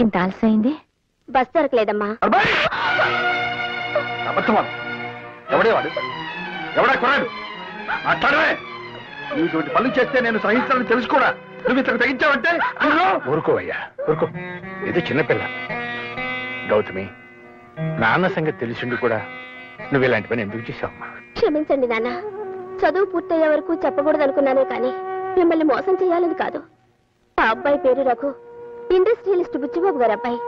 ఇంత ఆలస్యమైంది. బస్ దొరకలేదమ్మా. ఎవడేవాడు? ఎవడా కొరాడు? మాట్లాడవే. నువ్వు ఇటువంటి పనులు చేస్తే నేను సహించాలని తెలుసుకోడా? నువ్వు ఇంతకు తగ్గించావంటే ఊరుకోవయ్యా, ఊరుకో. ఇది చిన్నపిల్ల. గౌతమి, నాన్న సంగతి తెలిసిండు కూడా నువ్వు ఇలాంటి పని ఎందుకు చేశావమ్మా? క్షమించండి నాన్న. చదువు పూర్తయ్యే వరకు చెప్పకూడదు అనుకున్నానే కానీ మిమ్మల్ని మోసం చేయాలని కాదు. ఆ అబ్బాయి పేరు రఘు, ఇండస్ట్రియలిస్ట్ బుచ్చిబాబు గారు అబ్బాయి.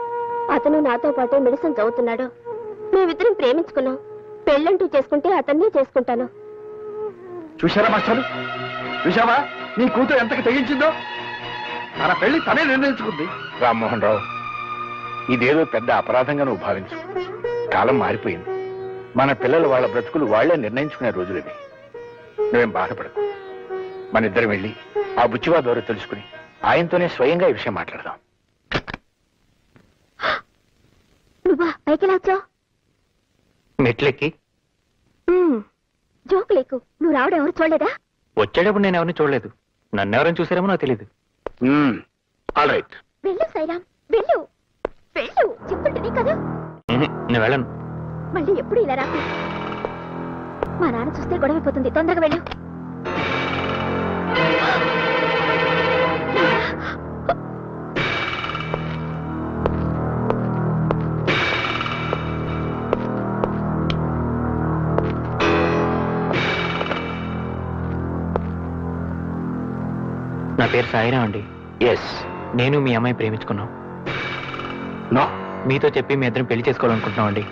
అతను నాతో పాటే మెడిసిన్ చదువుతున్నాడు. మేమిద్దరం ప్రేమించుకున్నాం. పెళ్ళంటూ చేసుకుంటే అతన్నే చేసుకుంటాను. చూశారా మాస్టారు? చూశావా నీ కూతురు ఎంతకి తెగించిందో? తన పెళ్లి తనే నిర్ణయించుకుంది. రామ్మోహన్ రావు, ఇదేదో పెద్ద అపరాధంగా నువ్వు భావించు. కాలం మారిపోయింది. మన పిల్లలు వాళ్ళ బ్రతుకులు వాళ్లే నిర్ణయించుకునే రోజులు ఇవి. నువ్వేం బాధపడకు. మన ఇద్దరం వెళ్ళి ఆ బుచ్చిబాబు ఎవరో తెలుసుకుని ఆయనతోనే స్వయంగా ఈ విషయం మాట్లాడదాం. నువ్వా పైకి వచ్చావు? మెట్లెక్కి జోకు లేకు. నువ్వు రావడం ఎవరు చూడలేదా? వచ్చేటప్పుడు నేను ఎవరిని చూడలేదు. నన్నెవరైనా చూసారేమో నాకు తెలియదు. ఆల్ రైట్, వెళ్ళు సైరామ్, వెళ్ళు వెళ్ళు. చెప్తుంటే కదా. నేను వెళ్ళను. మళ్ళీ ఎప్పుడు ఇలా రాకు. మా నాన్న చూస్తే గొడవైపోతుంది. తొందరగా వెళ్ళు. నా పేరు సాయిరాం అండి. ఎస్, నేను మీ అమ్మాయి ప్రేమించుకున్నాం. నో, మీతో చెప్పి మీ ఇద్దరం పెళ్లి చేసుకోవాలనుకుంటున్నాం అండి.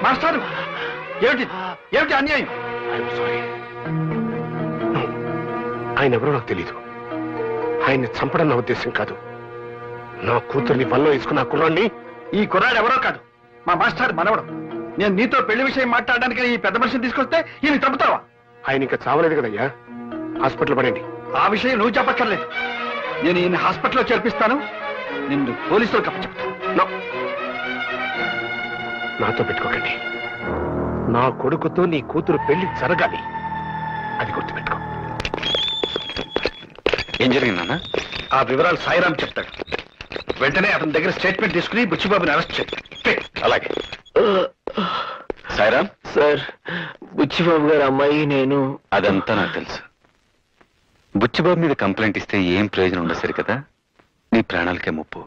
మాస్టారు, ఏమిటి ఏమిటి అన్యాయం? ఆయన ఎవరో నాకు తెలీదు. ఆయన్ని చంపడం నా ఉద్దేశం కాదు. నా కూతుర్ని వల్ల వేసుకున్న కుర్రాన్ని. ఈ కుర్రాడు ఎవరో కాదు, మా మాస్టర్ మనవడు. నేను నీతో పెళ్లి విషయం మాట్లాడడానికి ఈ పెద్ద మనిషిని తీసుకొస్తే ఈయన చంపుతావా? ఆయన ఇంకా చావలేదు కదయ్యా. హాస్పిటల్ పడండి. ఆ విషయం నువ్వు చెప్పక్కర్లేదు. నేను ఈయన హాస్పిటల్లో చేర్పిస్తాను. నిన్ను పోలీసులకు అప్పచెప్తాను. నాతో పెట్టుకోకండి. నా కొడుకుతో నీ కూతురు పెళ్లి జరగాలి. అది గుర్తుపెట్టుకో. ఏం జరిగిందన్నా? ఆ వివరాలు సాయిరాం చెప్తాడు. వెంటనే అతని దగ్గర స్టేట్మెంట్ తీసుకుని బుచ్చిబాబుని అరెస్ట్ చేయి. అలాగే. సాయిరాం సార్, బుచ్చిబాబు గారు అమ్మాయి నేను. అదంతా నాకు తెలుసు. బుచ్చిబాబు మీద కంప్లైంట్ ఇస్తే ఏం ప్రయోజనం ఉండదు సరి కదా. నీ ప్రాణాలకే ముప్పు.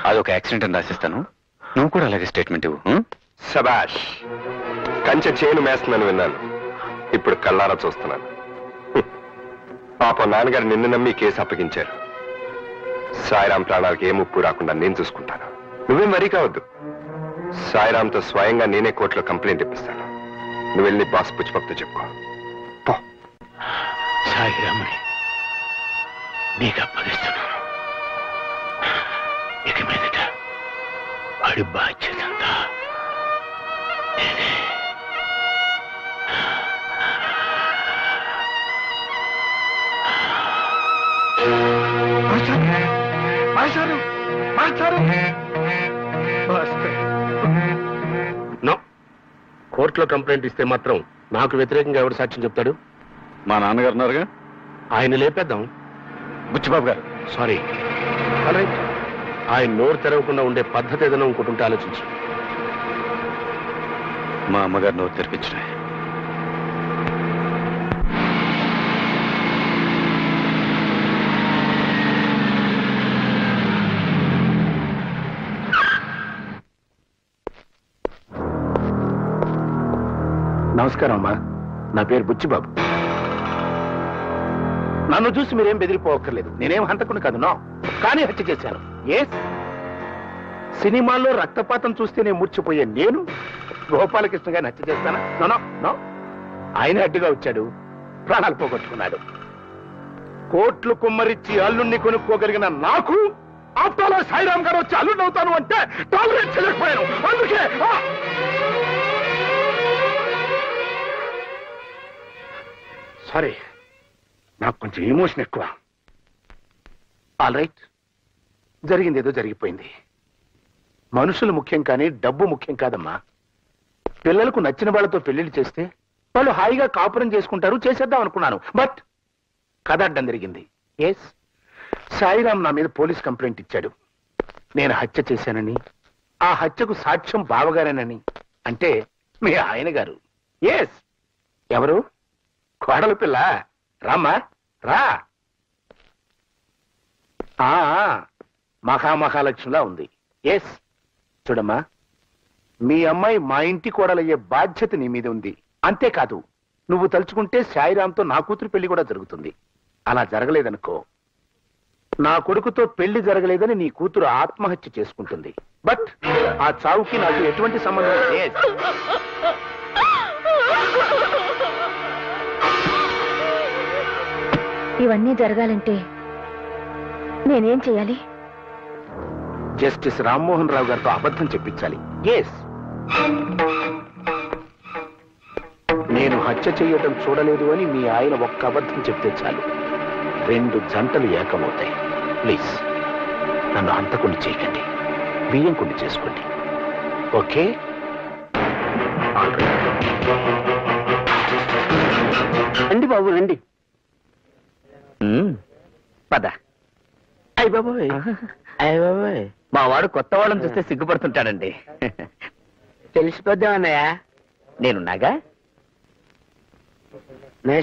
అదొక యాక్సిడెంట్ అని రాసిస్తాను. నువ్వు కూడా అలాగే స్టేట్మెంట్ ఇవ్వు. శబాష్. కంచె చేను మేస్తుందని విన్నాను. ఇప్పుడు కళ్ళారా చూస్తున్నాను. పాప నాన్నగారు నిన్ను నమ్మి కేసు అప్పగించారు. సాయిరాం ప్రాణాలకు ఏ ముప్పు రాకుండా నేను చూసుకుంటాను. నువ్వేం వరీ కావద్దు. సాయిరాంతో స్వయంగా నేనే కోర్టులో కంప్లైంట్ ఇప్పిస్తాను. నువ్వు వెళ్ళి బాస్ పుచ్చిబాబుతో చెప్పుకో. సాయిరామని నీకు అప్పగిస్తున్నాను. ఇక మీదట వాడి బాధ్యత అంతా నేనే. నో, కోర్టులో కంప్లైంట్ ఇస్తే మాత్రం నాకు వ్యతిరేకంగా ఎవరు సాక్ష్యం చెప్తాడు? మా నాన్నగారు ఉన్నారుగా, ఆయన లేపేద్దాం. బుచ్చిబాబు గారు. సారీ. ఆయన నోరు తెరవకుండా ఉండే పద్ధతి ఏదైనా ఇంకోటి ఆలోచించు. మా అమ్మగారు నోరు తెరిపించలే. నమస్కారం అమ్మా. నా పేరు బుచ్చిబాబు. నన్ను చూసి మీరేం బెదిరిపోవక్కర్లేదు. నేనేం హంతకుని కాదు, నో. కానీ హత్య చేశాను. ఎస్. సినిమాల్లో రక్తపాతం చూస్తేనే మూర్చిపోయే నేను గోపాలకృష్ణ గారిని హత్య చేస్తానా? No no no. ఆయన అడ్డుగా వచ్చాడు, ప్రాణాలు పోగొట్టుకున్నాడు. కోట్లు కుమ్మరిచ్చి అల్లుణ్ణి కొనుక్కోగలిగిన నాకు ఆప్తాలో సాయిరామ్ గారు వచ్చి అల్లుండి అవుతాను అంటే టాలరేట్ చేయలేకపోయాను. అందుకే సారీ, నాకు కొంచెం ఎమోషన్ ఎక్కువ. ఆల్ రైట్, జరిగింది ఏదో జరిగిపోయింది. మనుషులు ముఖ్యం కానీ డబ్బు ముఖ్యం కాదమ్మా. పిల్లలకు నచ్చిన వాళ్ళతో పెళ్లిళ్ళు చేస్తే వాళ్ళు హాయిగా కాపురం చేసుకుంటారు, చేసేద్దాం అనుకున్నాను. బట్ కథ అడ్డం జరిగింది. ఎస్, సాయిరామ్ నా మీద పోలీస్ కంప్లైంట్ ఇచ్చాడు. నేను హత్య చేశానని, ఆ హత్యకు సాక్ష్యం బావగారేనని. అంటే మీ ఆయన గారు. ఎస్. ఎవరు? కోడలు పిల్ల. రామ్మా రా. మహాలక్ష్మిలా ఉంది. ఎస్. చూడమ్మా, మీ అమ్మాయి మా ఇంటి కోడలయ్యే బాధ్యత నీ మీద ఉంది. అంతేకాదు, నువ్వు తలుచుకుంటే సాయిరామ్తో నా కూతురు పెళ్లి కూడా జరుగుతుంది. అలా జరగలేదనుకో, నా కొడుకుతో పెళ్లి జరగలేదని నీ కూతురు ఆత్మహత్య చేసుకుంటుంది. బట్ ఆ చావుకి నాకు ఎటువంటి సంబంధం లేదు. ఇవన్నీ జరగాలంటే నేనేం చేయాలి? జస్టిస్ రామ్మోహన్ రావు గారితో అబద్ధం చెప్పించాలి. ఎస్. నేను హత్య చేయటం చూడలేదు అని మీ ఆయన ఒక్క అబద్ధం చెప్తే చాలు, 2 జంటలు ఏకమవుతాయి. ప్లీజ్ నన్ను హంతకుణ్ణి చేయకండి, బియ్యం కుండి చేసుకోండి. ఓకే? రండి బాబు రండి. పద. అయ్య బాబోయ్, అయ్య బాబోయ్, మా వాడు కొత్త వాళ్ళని చూస్తే సిగ్గుపడుతుంటాడండి. తెలిసిపోద్దామన్నయ్య. నేనున్నాగా.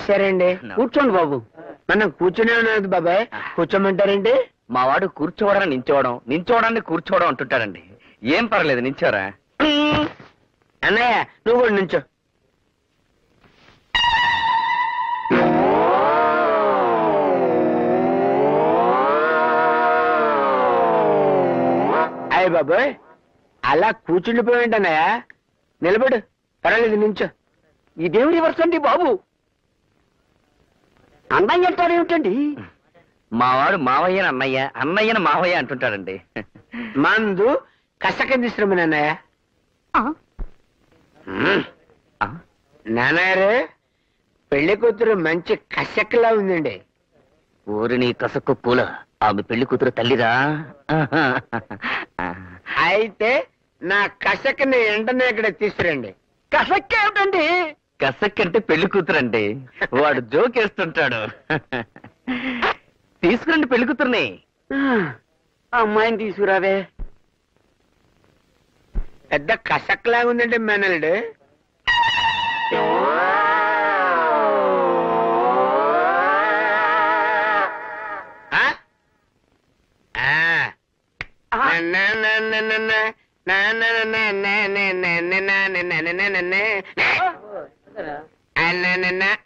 సరేండి, కూర్చోండి బాబు. మనం కూర్చునే ఉన్నది బాబాయ్, కూర్చోమంటారండి? మా వాడు కూర్చోవడం నించోవడం, నించోవడాన్ని కూర్చోవడం అంటుంటాడండి. ఏం పర్లేదు, నించోరా. అన్నయ్య నువ్వు కూడా నుంచో. అయ్య బాబాయ్, అలా కూర్చుండిపోయింటన్నయ్య. నిలబడు, పర్వాలేదు, నించో. ఇదేమి రివర్స్ అండి బాబు? అన్నయ్య అంటారేమిటండి? మా వాడు మావయ్యని అన్నయ్య, అన్నయ్యని మావయ్య అంటుంటాడండి. మందు కసక తీసుకురమని అన్నయ్య. నాన్నగారు, పెళ్లి కూతురు మంచి కసక్కలా ఉందండి. ఊరిని కసక్కు పూల, ఆమె పెళ్లి కూతురు తల్లిరా. అయితే నా కసకని వెంటనే ఇక్కడ తీసుకురండి. కసక్క ఏమిటండి? కసక్ అంటే పెళ్లి కూతురండి. వాడు జోకేస్తుంటాడు. తీసుకురండి పెళ్లి కూతుర్ని. అమ్మాయిని తీసుకురావే. పెద్ద కసక్కలాగా ఉందండి మేనల్లుడు.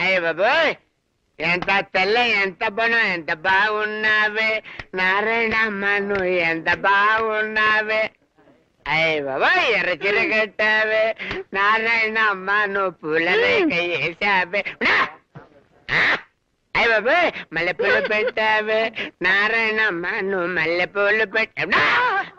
అయ్య బాబోయ్, ఎంత తెల్ల, ఎంత బలం, ఎంత బాగున్నావే నారాయణమ్మ, నువ్వు ఎంత బాగున్నావే. అయ్య బాబోయ్, ఎర్ర చీర కట్టావే నారాయణమ్మ, నువ్వు పూల రేఖ వేసావే. అయ్య బాబోయ్, మల్లెపూలు పెట్టావే నారాయణమ్మ, నువ్వు మల్లెపూలు పెట్టావు.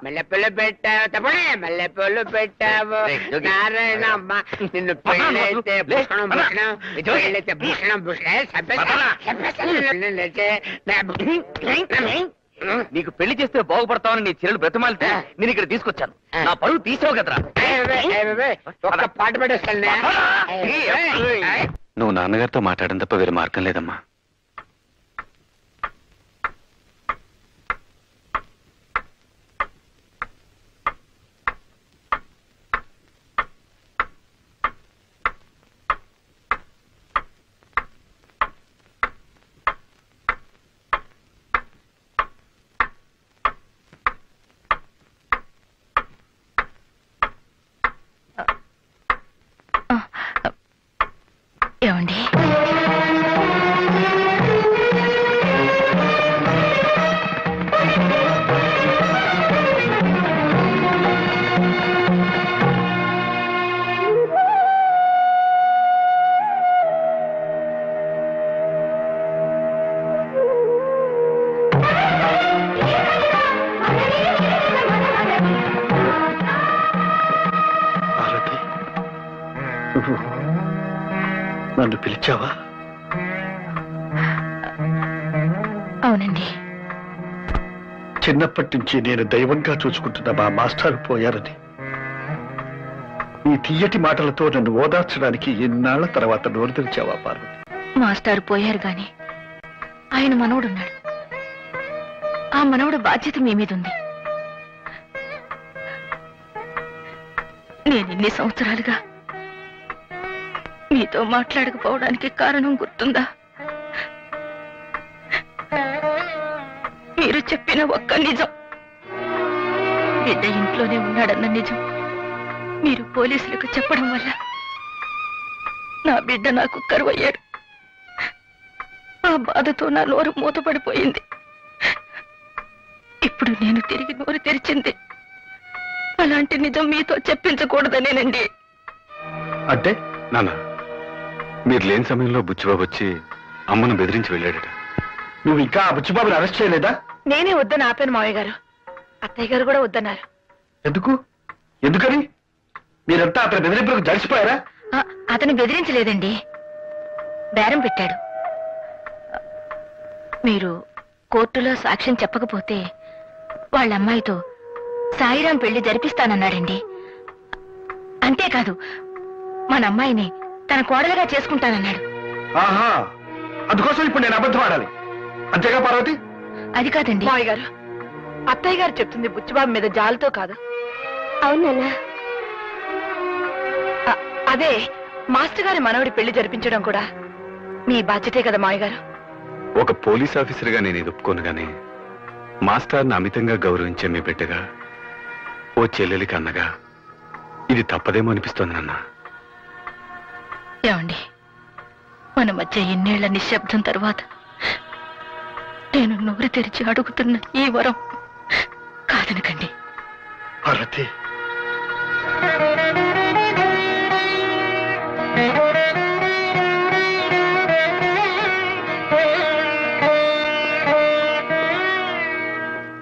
మల్లెపూలు పెట్టావు తప్పనే, మల్లెపూలు పెట్టావు నారాయణమ్మ. నిన్ను పెళ్ళైతే భూషణం భూషణం, పెళ్ళైతే భూషణం భూషణం. నీకు పెళ్లి చేస్తే బాగుపడతావని నీ చెల్లెలు బ్రతమాలితే నేను ఇక్కడ తీసుకొచ్చాను. నా పరువు తీసావు కదరా. ఒక్క పాట పెట్టేస్తాను. నువ్వు నాన్నగారితో మాట్లాడడం తప్ప వేరే మార్గం లేదమ్మా. ఏమండి? నన్ను పిలిచావా? అవునండి. చిన్నప్పటి నుంచి నేను దైవంగా చూసుకుంటున్న మా మాస్టర్ పోయారని నీ తీయటి మాటలతో నన్ను ఓదార్చడానికి ఎన్నాళ్ల తర్వాత నోరు తెరిచావా పార్వతి? మాస్టర్ పోయారు గాని ఆయన మనవడున్నాడు. ఆ మనవడు బాధ్యత మీ మీద ఉంది. నేను ఇన్ని సంవత్సరాలుగా మీతో మాట్లాడకపోవడానికి కారణం గుర్తుందా? మీరు చెప్పిన ఒక్క నిజం, బిడ్డ ఇంట్లోనే ఉన్నాడన్న నిజం మీరు పోలీసులకు చెప్పడం వల్ల నా బిడ్డ నాకు కరువయ్యాడు. ఆ బాధతో నా నోరు మూతపడిపోయింది. ఇప్పుడు నేను తిరిగి నోరు తెరిచింది అలాంటి నిజం మీతో చెప్పించకూడదనేనండి. అంటే నాన్న, మీరు లేని సమయంలో బుచ్చిబాబు వచ్చి అమ్మను బెదిరించి వెళ్ళాడట. నువ్వు ఇంకా ఆ బుచ్చిబాబుని అరెస్ట్ చేయలేదా? నేనే వద్దని ఆపాను మావయ్య గారు. అత్తయ్య గారు కూడా వద్దన్నారు. ఎందుకని? మీరంతా అతని బెదిరింపులకు జడిసిపోయారా? అతను బెదిరించలేదండి, బేరం పెట్టాడు. మీరు కోర్టులో సాక్ష్యం చెప్పకపోతే వాళ్ళ అమ్మాయితో సాయిరాం పెళ్లి జరిపిస్తానన్నాడండి. అంతేకాదు, మన అమ్మాయిని తన కోడలుగా చేసుకుంటానన్నాడు. ఆహా, అందుకోసం ఇప్పుడు నేను అబద్ధం ఆడాలి అంతేగా పార్వతి? అది కాదండి మావయ్య గారు, అత్తయ్య గారు చెప్తుంది బుచ్చిబాబు మీద జాలితో కాదు. అవునన్నా. అదే మాస్టర్ గారి మనవడి పెళ్లి జరిపించడం కూడా మీ బాధ్యతే కదా మావయ్య గారు. ఒక పోలీస్ ఆఫీసర్గా నేను ఇది ఒప్పుకోను గానీ, మాస్టర్ని అమితంగా గౌరవించే మీ బిడ్డగా, ఓ చెల్లెలికి అన్నగా ఇది తప్పదేమో అనిపిస్తోంది నాన్న. ఏమండి, మన మధ్య ఎన్నేళ్ల నిశ్శబ్దం తర్వాత నేను నోరు తెరిచి అడుగుతున్న ఈ వరం కాదనకండి. పార్వతి,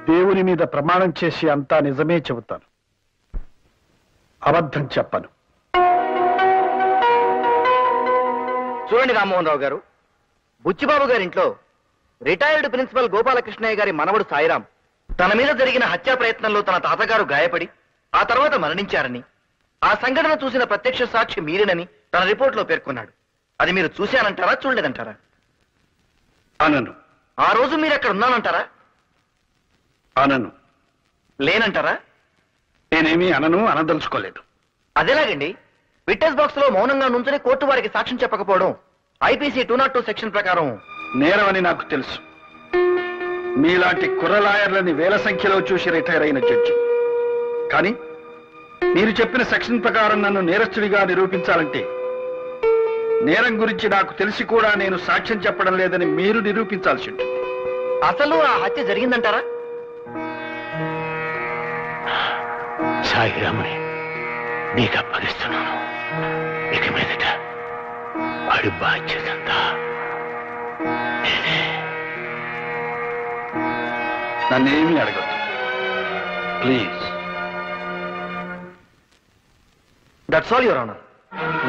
దేవుని మీద ప్రమాణం చేసి అంతా నిజమే చెబుతాను, అబద్ధం చెప్పను. చూడండి రామ్మోహన్ రావు గారు, బుచ్చిబాబు గారింట్లో రిటైర్డ్ ప్రిన్సిపల్ గోపాలకృష్ణయ్య గారి మనవడు సాయిరాం తన మీద జరిగిన హత్యా ప్రయత్నంలో తన తాతగారు గాయపడి ఆ తర్వాత మరణించారని, ఆ సంఘటన చూసిన ప్రత్యక్ష సాక్షి మీరేనని తన రిపోర్ట్లో పేర్కొన్నాడు. అది మీరు చూశానంటారా, చూడలేదంటారా? అనను. ఆ రోజు మీరు అక్కడ ఉన్నానంటారా? అనను. లేనంటారా? నేనేమీ అనదలుచుకోలేదు. అదేలాగండి, విట్నెస్ బాక్స్ లో మౌనంగా నుంచుని కోర్టు వారికి సాక్ష్యం చెప్పకపోవడం ఐపీసీ 202 సెక్షన్ ప్రకారం నేరమని నాకు తెలుసు. మీలాంటి కుర్ర లాయర్లని వేల సంఖ్యలో చూసి రిటైర్ అయిన జడ్జి. కానీ మీరు చెప్పిన సెక్షన్ ప్రకారం నన్ను నేరస్తుడిగా నిరూపించాలంటే నేరం గురించి నాకు తెలిసి కూడా నేను సాక్ష్యం చెప్పడం లేదని మీరు నిరూపించాల్సి ఉంటుంది. అసలు ఆ హత్య జరిగిందంటారా? సాయిరాముని నీకు అప్పగిస్తున్నాను. ఇక మీదట వాడి బాధ్యతంతా నేనే. నన్నేమీ అడగదు please. That's all your honour.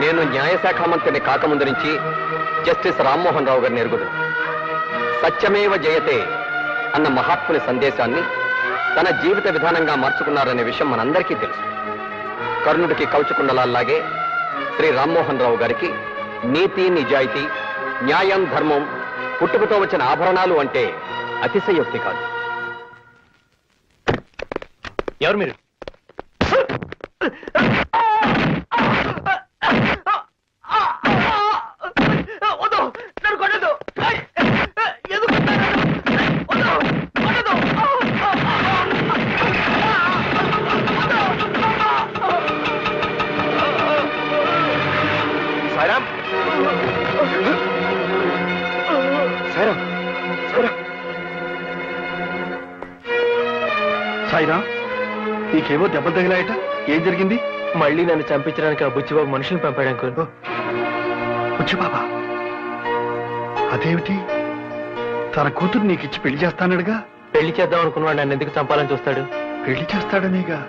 నేను న్యాయశాఖ మంత్రిని కాకముందు నుంచి జస్టిస్ రామ్మోహన్ రావు గారిని ఎరుగుదును. సత్యమేవ జయతే అన్న మహాత్ముని సందేశాన్ని తన జీవిత విధానంగా మార్చుకున్నారనే విషయం మనందరికీ తెలుసు. కర్ణుడికి కవచకుండలాగే శ్రీ రామ్మోహన్ రావు గారికి నీతి, నిజాయితీ, న్యాయం, ధర్మం పుట్టుకతో వచ్చిన ఆభరణాలు అంటే అతిశయోక్తి కాదు. ఎవరు మీరు? సాయిరామ్, సాయిరామ్, సాయిరామ్, నీకేవో దెబ్బలు తగిలాయట. ఏం జరిగింది? మళ్ళీ నన్ను చంపించడానికి ఆ బుచ్చిబాబు మనుషులను పంపాడు అంకుల్. బుచ్చిబాబా? అదేమిటి? తన కూతురు నీకిచ్చి పెళ్లి చేస్తానడుగా. పెళ్లి చేద్దాం అనుకున్నాడు, నన్ను ఎందుకు చంపాలని చూస్తాడు? పెళ్లి చేస్తాడనేగా.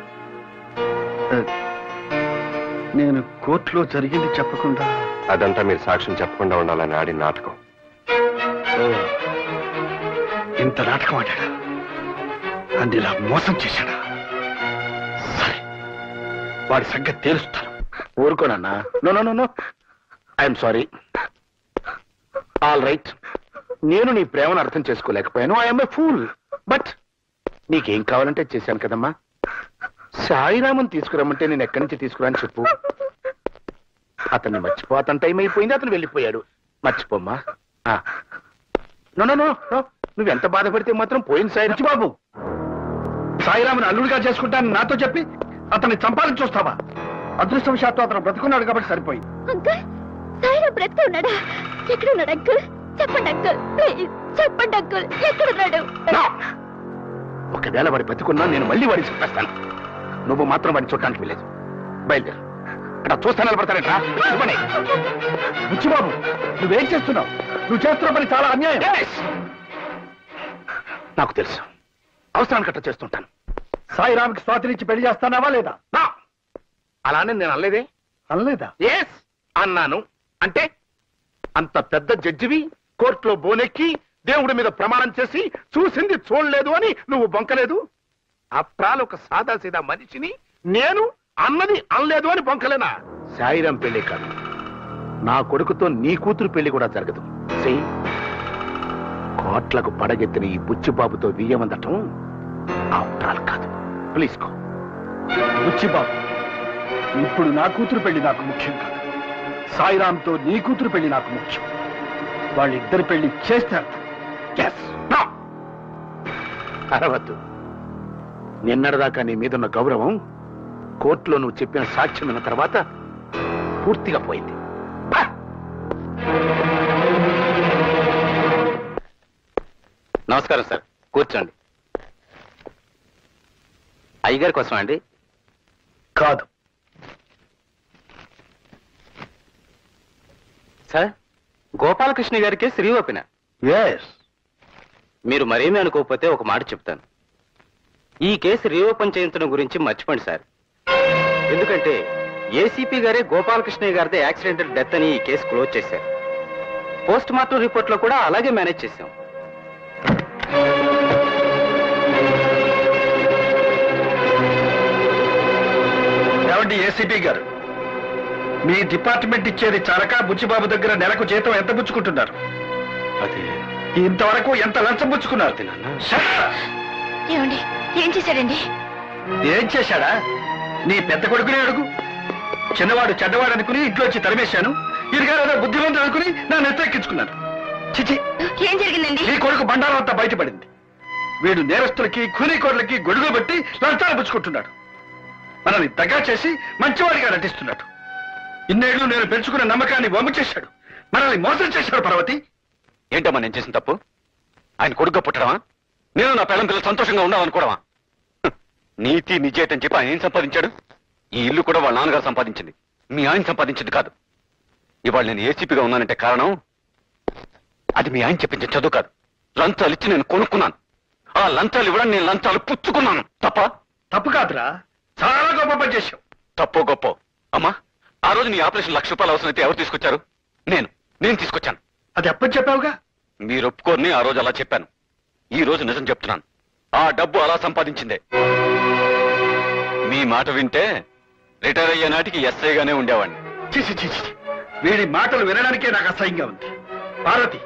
నేను కోర్టులో జరిగింది చెప్పకుండా అదంతా మీరు సాక్ష్యం చెప్పకుండా ఉండాలని ఆడిన నాటకం. ఇంత నాటకం ఆడాడా? నన్ను ఇలా మోసం చేశాడా? సరే, వాడి సంగతి తేలుస్తాను. ఊరుకోనన్నా. No no no no, I'm sorry. All right, నేను నీ ప్రేమను అర్థం చేసుకోలేకపోయాను. I'm a fool. బట్ నీకేం కావాలంటే చేశాను కదమ్మా. సాయిరామన్ తీసుకురమ్మంటే నేను ఎక్కడి నుంచి తీసుకురాని చెప్పు. అతన్ని మర్చిపోతాను, టైం అయిపోయింది, అతను వెళ్ళిపోయాడు. మర్చిపోమ్మా. నో నో నో నో, నువ్వెంత బాధపడితే మాత్రం పోయింది సాయి బాబు. సాయిరామన్ అల్లుడిగా చేసుకుంటానని నాతో చెప్పి అతన్ని చంపాలని చూస్తావా? అదృష్టవశాత్తు అతను బ్రతుకున్నాడు కాబట్టి సరిపోయింది. అంకుల్, సాయిరాం బ్రతుకు ఉన్నాడా? ఎక్కడున్నాడు అంకుల్? చెప్పండి అంకుల్, ప్లీజ్ చెప్పండి అంకుల్, ఎక్కడున్నాడు? ఒకవేళ వాడి బతుకున్నా నేను మళ్ళీ వాడిని చెప్పేస్తాను. నువ్వు మాత్రం వాడిని చూడటానికి వెళ్ళలేదు. బయలుదేరు. అక్కడ చూస్తా నిలబడతానట్రా. బుచ్చిబాబు, నువ్వేం చేస్తున్నావు? నువ్వు చేస్తున్న పని చాలా అన్యాయం. నాకు తెలుసు, అవసరానికి అట్లా చేస్తుంటాను. సాయిరామ్కి స్వాతినిచ్చి పెళ్లి చేస్తానావా లేదా? అలానే నేను అనలేదే. అనలేదా? ఎస్ అన్నాను. అంటే అంత పెద్ద జడ్జివి కోర్టులో బోనెక్కి దేవుడి మీద ప్రమాణం చేసి చూసింది చూడలేదు అని నువ్వు బొంకలేదు. అప్రాలు ఒక సాదా సీదా మనిషిని నేను అన్నది అనలేదు అని బొంకలేనా? సాయిరాం పెళ్లి కాదు, నా కొడుకుతో నీ కూతురు పెళ్లి కూడా జరగదు. కోట్లకు పడగెత్తిన ఈ బుచ్చిబాబుతో వియ్యమందటం అప్రాలు కాదు. Please go. బుచ్చిబాబు, ఇప్పుడు నా కూతురు పెళ్లి నాకు ముఖ్యం కాదు. సాయిరాంతో నీ కూతురు పెళ్లి నాకు ముఖ్యం. వాళ్ళిద్దరి పెళ్లి చేస్తారు. అరవద్దు. నిన్నటిదాకా నీ మీదున్న గౌరవం కోర్టులో నువ్వు చెప్పిన సాక్ష్యం విన్న తర్వాత పూర్తిగా పోయింది. నమస్కారం సార్, కూర్చోండి. అయ్యగారి కోసం అండి? కాదు సార్, గోపాలకృష్ణ గారికి శ్రీ ఓపెన. ఎస్. మీరు మరేమీ అనుకోకపోతే ఒక మాట చెప్తాను. ఈ కేసు రీఓపెన్ చేయించడం గురించి మర్చిపోండి సార్. ఎందుకంటే ఏసీపీ గారే గోపాలకృష్ణయ్య గారిదే యాక్సిడెంటల్ డెత్ అని ఈ కేసు క్లోజ్ చేశారు. పోస్ట్ మార్టం రిపోర్ట్ లో కూడా అలాగే మేనేజ్ చేశాం. ఏమండి ఏసీపీ గారు, మీ డిపార్ట్మెంట్ ఇచ్చేది చాలక బుచ్చిబాబు దగ్గర నెలకు జీతం ఎంత పుచ్చుకుంటున్నారు? అదే ఇంతవరకు ఎంత లంచం పుచ్చుకున్నారు? ఏమండి, ఏం చేశాడండి? ఏం చేశాడా? నీ పెద్ద కొడుకునే అడుగు. చిన్నవాడు చెడ్డవాడు అనుకుని ఇంట్లోంచి తరిమేశాను. ఇరుగారు బుద్ధిమంతుడు అనుకుని నా నెత్తెక్కించుకున్నాను. చిచి, ఏం జరిగిందండి? నీ కొడుకు బండారం అంతా బయటపడింది. వీడు నేరస్తులకి కూలీకోర్లకి గొడుగు పెట్టి లంచాలు పుచ్చుకుంటున్నాడు. మనల్ని దగా చేసి మంచివాడిగా నటిస్తున్నాడు. ఇన్నేళ్లు నేను పెంచుకున్న నమ్మకాన్ని వమ్ము చేశాడు. మనల్ని మోసం చేశాడు. పర్వతి, ఏంటమ్మా నేను చేసిన తప్పు? ఆయన కొడుగ్గా పుట్టడమా? నేను నా పిల్లల పిల్లలు సంతోషంగా ఉండాలనుకోవడమా? నీతి నిజేతని చెప్పి ఆయన ఏం సంపాదించాడు? ఈ ఇల్లు కూడా వాళ్ళ నాన్నగారు సంపాదించింది, మీ ఆయన సంపాదించింది కాదు. ఇవాళ నేను ఏసీపీగా ఉన్నానంటే కారణం అది మీ ఆయన చెప్పించిన చదువు కాదు. లంచాలు ఇచ్చి నేను కొనుక్కున్నాను. ఆ లంచాలు ఇవ్వడం నేను లంచాలు పుచ్చుకున్నాను. తప్పు కాదురా, చాలా గొప్ప పని చేశావు. తప్పో గొప్ప అమ్మా, ఆ రోజు నీ ఆపరేషన్ ₹1,00,000 అవసరమైతే ఎవరు తీసుకొచ్చారు? నేను తీసుకొచ్చాను. అది ఎప్పటి చెప్పావుగా? మీరు ఒప్పుకోని ఆ రోజు అలా చెప్పాను. ఈ రోజు నిజం చెప్తున్నాను. ఆ డబ్బు అలా సంపాదించిందే. మీ మాట వింటే రిటైర్ అయ్యే నాటికి ఎస్ఐగానే ఉండేవాడిని. చీచి చీచి, వీడి మాటలు వినడానికే నాకు అసహ్యంగా ఉంది. పార్వతి,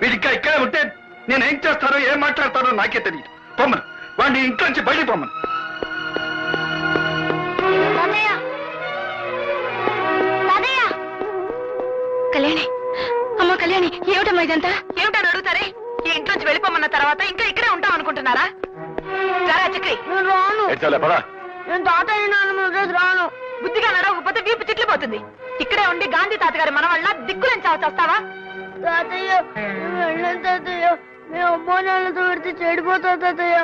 వీడికా ఇక్కడే ఉంటే నేనేం చేస్తానో ఏం మాట్లాడతానో నాకే తెలియదు. పొమ్మను, వాడిని ఇంట్లో నుంచి బయటికి పొమ్మను. కళ్యాణి, అమ్మ కళ్యాణి, ఏమిటమ్మా ఇదంతా? ఏమిటని అడుగుతారే? ఈ ఇంట్లోంచి వెళ్ళిపోమన్న తర్వాత ఇంకా ఇక్కడే ఉంటాం అనుకుంటున్నారా? రారా చక్రి. నేను తాతయ్య నాన్న రాను. బుద్ధిగా నడవకపోతే వీపు చిట్లిపోతుంది. ఇక్కడే ఉండి గాంధీ తాతగారి మన వల్ల దిక్కులేని చావచ్చేస్తావా? తాతయ్య, తాతయ్య, మేము అమ్మా నాన్నతో పెడితే చెడిపోతా తాతయ్య.